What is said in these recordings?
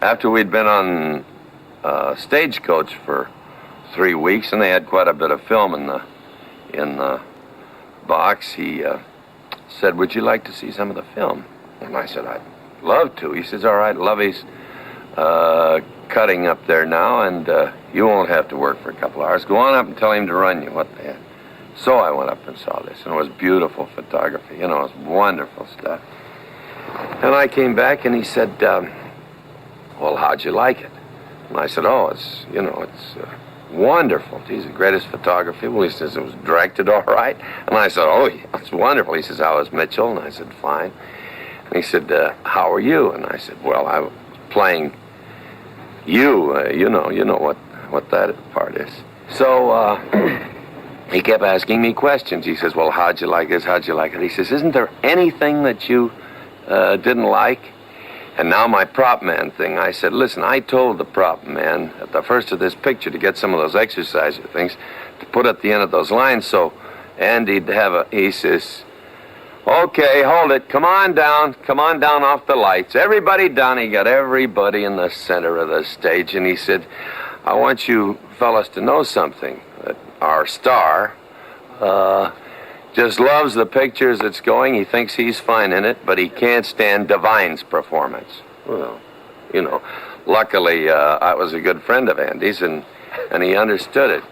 after we'd been on Stagecoach for 3 weeks, and they had quite a bit of film in the box, he said, "Would you like to see some of the film?" And I said, "I'd love to." He says, "All right, Lovey's cutting up there now, and you won't have to work for a couple hours. Go on up and tell him to run you." What the heck? So I went up and saw this, and it was beautiful photography. You know, it was wonderful stuff. And I came back, and he said, "Well, how'd you like it?" And I said, "Oh, it's wonderful. Geez, the greatest photography." Well, he says, "It was directed all right." And I said, "Oh, yeah, it's wonderful." He says, "How was Mitchell?" And I said, "Fine." And he said, "How are you?" And I said, "Well, I was playing you. You know what that part is." So he kept asking me questions. He says, "Well, how'd you like this? How'd you like it?" He says, "Isn't there anything that you didn't like?" And now my prop man thing. I said, "Listen, I told the prop man at the first of this picture to get some of those exerciser things to put at the end of those lines so Andy'd have he says, "Okay, hold it. Come on down off the lights. Everybody down." He got everybody in the center of the stage, and he said, "I want you fellas to know something, that our star just loves the pictures that's going. He thinks he's fine in it, but he can't stand Divine's performance." Well, luckily I was a good friend of Andy's, and he understood it.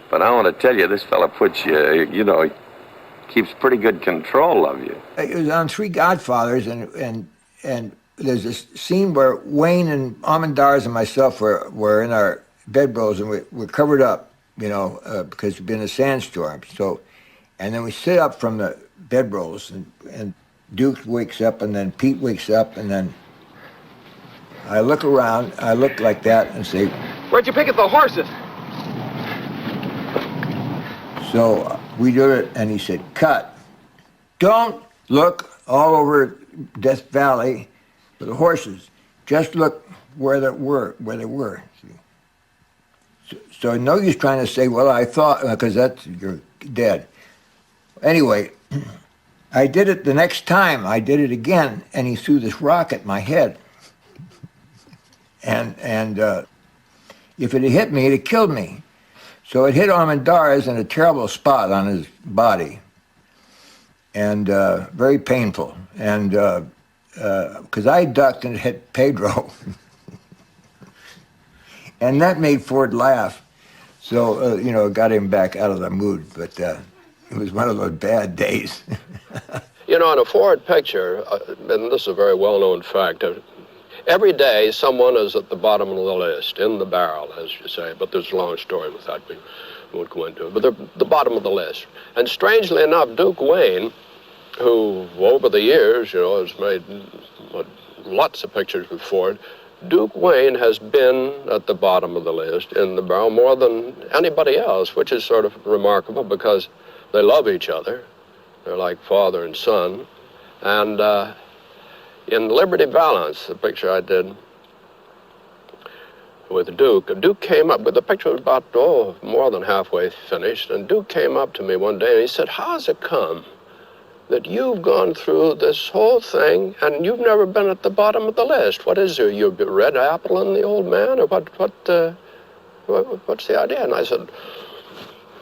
But I want to tell you, this fella puts you, keeps pretty good control of you. It was on Three Godfathers, and there's this scene where Wayne and Armendariz and myself were in our bedrolls, and we're covered up, because we've been in a sandstorm. So, and then we sit up from the bedrolls, and Duke wakes up, and then Pete wakes up, and then I look around, I look like that and say, "Where'd you pick up the horses?" So we do it, and he said, "Cut. Don't look all over Death Valley for the horses. Just look where they were. So no use trying to say, well, I thought, because you're dead. Anyway, I did it the next time. I did it again, and he threw this rock at my head. And if it had hit me, it had killed me. So it hit Armendariz in a terrible spot on his body, and very painful. And because I ducked and it hit Pedro. And that made Ford laugh. So, got him back out of the mood. But it was one of those bad days. In a Ford picture, and this is a very well-known fact, every day someone is at the bottom of the list, in the barrel, as you say. But there's a long story with that. We won't go into it. But they're the bottom of the list. And strangely enough, Duke Wayne, who over the years, has made lots of pictures with Ford, Duke Wayne has been at the bottom of the list in the barrel more than anybody else, which is sort of remarkable because they love each other. They're like father and son. And in Liberty Balance, the picture I did with Duke came up, but the picture was about, more than halfway finished, and Duke came up to me one day and he said, "How's it come that you've gone through this whole thing and you've never been at the bottom of the list? What is there? You're a red apple in the old man, or what's the idea?" And I said,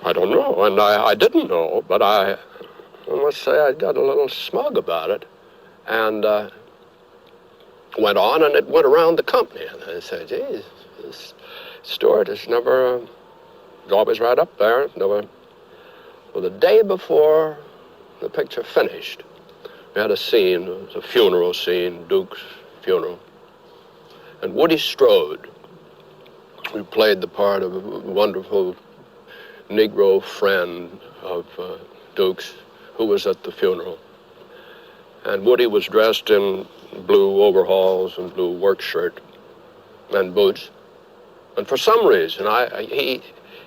"I don't know." And I didn't know, but I must say I got a little smug about it, and went on, and it went around the company. And I said, "Geez, Stuart is never, always right up there, never." Well, the day before the picture finished, we had a scene, it was a funeral scene, Duke's funeral. And Woody Strode, who played the part of a wonderful Negro friend of Duke's, who was at the funeral. And Woody was dressed in blue overalls and blue work shirt and boots. And for some reason,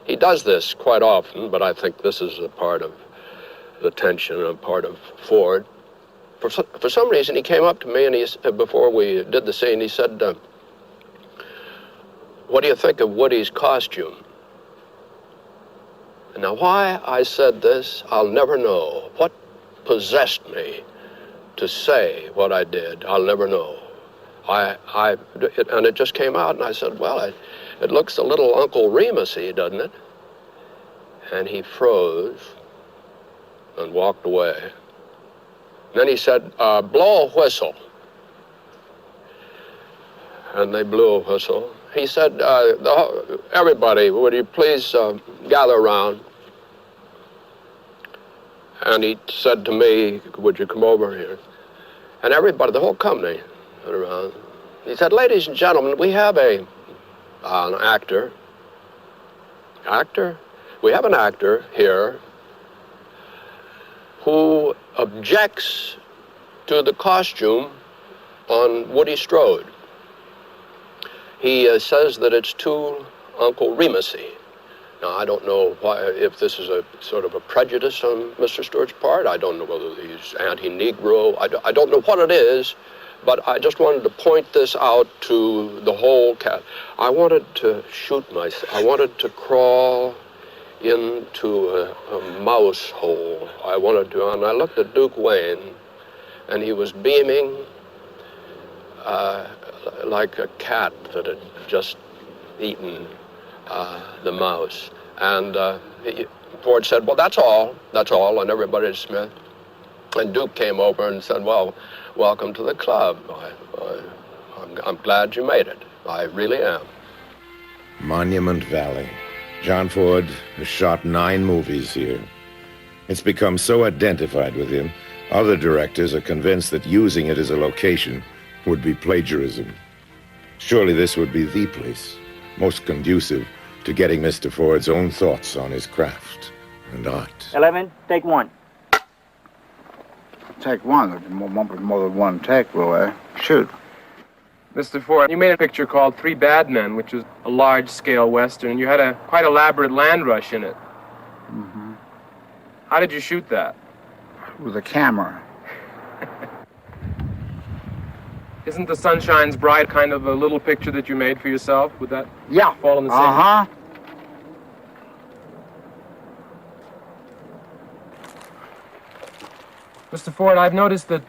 he does this quite often, but I think this is a part of the tension and a part of Ford. For some reason, he came up to me, and before we did the scene, he said, "What do you think of Woody's costume?" And now why I said this, I'll never know. What possessed me to say what I did, I'll never know. And it just came out, and I said, well, it looks a little Uncle Remus-y, doesn't it? And he froze and walked away. Then he said, blow a whistle. And they blew a whistle. He said, everybody, would you please gather around? And he said to me, would you come over here? And everybody, the whole company, went around. He said, ladies and gentlemen, we have an actor. We have an actor here who objects to the costume on Woody Strode. He says that it's too Uncle Remus-y. Now, I don't know if this is a sort of a prejudice on Mr. Stewart's part. I don't know whether he's anti-Negro. I don't know what it is, but I just wanted to point this out to the whole cast. I wanted to shoot myself. I wanted to crawl into a mouse hole. And I looked at Duke Wayne, and he was beaming like a cat that had just eaten the mouse. And Ford said, well, that's all, and everybody dismissed. And Duke came over and said, well, welcome to the club. I'm glad you made it. I really am. Monument Valley. John Ford has shot 9 movies here. It's become so identified with him, other directors are convinced that using it as a location would be plagiarism. Surely this would be the place, most conducive to getting Mr. Ford's own thoughts on his craft and art. 11, take 1. Take one. More than one take, Roy. Shoot. Mr. Ford, you made a picture called Three Bad Men, which was a large-scale Western. You had a quite elaborate land rush in it. Mm-hmm. How did you shoot that? With a camera. Isn't The Sun Shines Bright kind of a little picture that you made for yourself? Would that fall in the same? Uh-huh. Mr. Ford, I've noticed that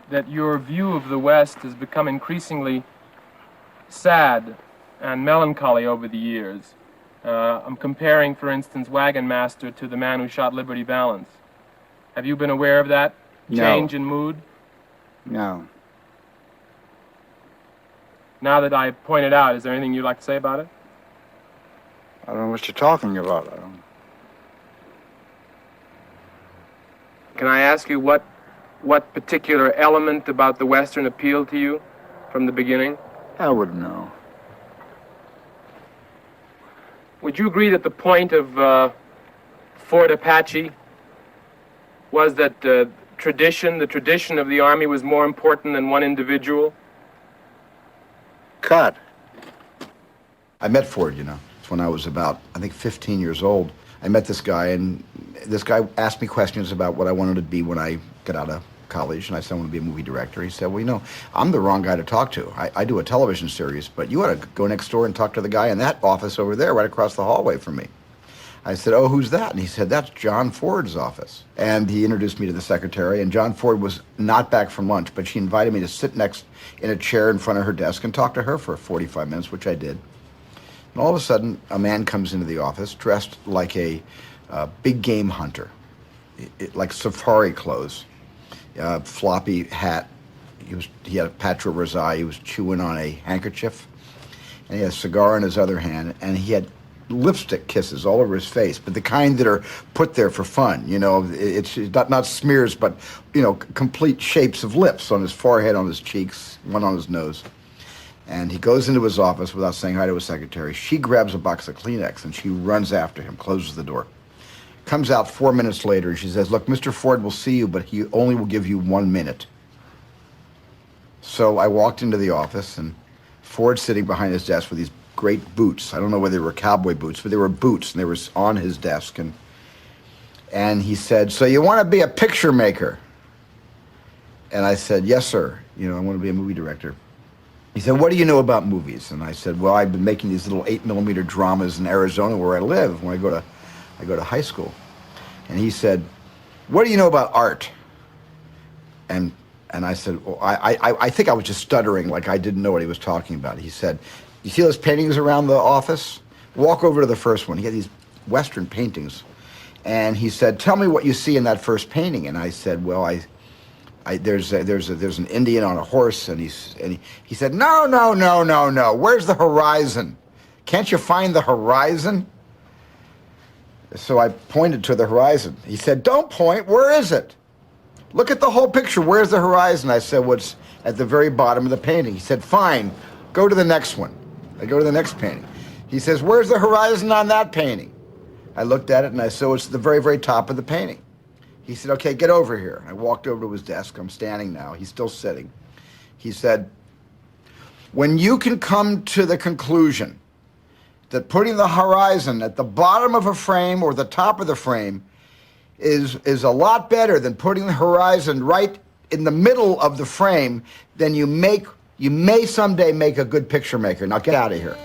that your view of the West has become increasingly sad and melancholy over the years. I'm comparing, for instance, Wagon Master to The Man Who Shot Liberty Valance. Have you been aware of that change in mood? No. Now that I pointed out, is there anything you'd like to say about it? I don't know what you're talking about. I don't. Can I ask you what particular element about the Western appealed to you from the beginning? I wouldn't know. Would you agree that the point of Fort Apache was that the tradition of the Army was more important than one individual? Cut. I met Ford, you know. It's when I was about, I think, 15 years old. I met this guy, and this guy asked me questions about what I wanted to be when I got out of college, and I said I want to be a movie director. He said, well, you know, I'm the wrong guy to talk to. I do a television series, but you ought to go next door and talk to the guy in that office over there right across the hallway from me. I said, oh, who's that? And he said, that's John Ford's office. And he introduced me to the secretary, and John Ford was not back from lunch, but she invited me to sit next in a chair in front of her desk and talk to her for 45 minutes, which I did. And all of a sudden, a man comes into the office dressed like a big game hunter, like safari clothes, floppy hat. He had a patch over his eye. He was chewing on a handkerchief, and he had a cigar in his other hand, and he had lipstick kisses all over his face, but the kind that are put there for fun. You know, it's not smears, but, you know, complete shapes of lips on his forehead, on his cheeks, one on his nose. And he goes into his office without saying hi to his secretary. She grabs a box of Kleenex, and she runs after him, closes the door. Comes out 4 minutes later, and she says, look, Mr. Ford will see you, but he only will give you 1 minute. So I walked into the office, and Ford's sitting behind his desk with these great boots. I don't know whether they were cowboy boots, but they were boots, and they were on his desk. And he said, so you want to be a picture maker? And I said, yes, sir. You know, I want to be a movie director. He said, what do you know about movies? And I said, well, I've been making these little 8mm dramas in Arizona where I live when I go to high school. And he said, what do you know about art? And And I said, well, I think I was just stuttering, like I didn't know what he was talking about. He said, you see those paintings around the office? Walk over to the first one. He had these Western paintings. And he said, tell me what you see in that first painting. And I said, well, there's an Indian on a horse. And he said, no. Where's the horizon? Can't you find the horizon? So I pointed to the horizon. He said, don't point. Where is it? Look at the whole picture. Where's the horizon? I said, well, it's at the very bottom of the painting. He said, fine, go to the next one. I go to the next painting. He says, where's the horizon on that painting? I looked at it and I said, well, it's the very, very top of the painting. He said, okay, get over here. I walked over to his desk. I'm standing now. He's still sitting. He said, when you can come to the conclusion that putting the horizon at the bottom of a frame or the top of the frame is a lot better than putting the horizon right in the middle of the frame, then you may someday make a good picture maker. Now get out of here.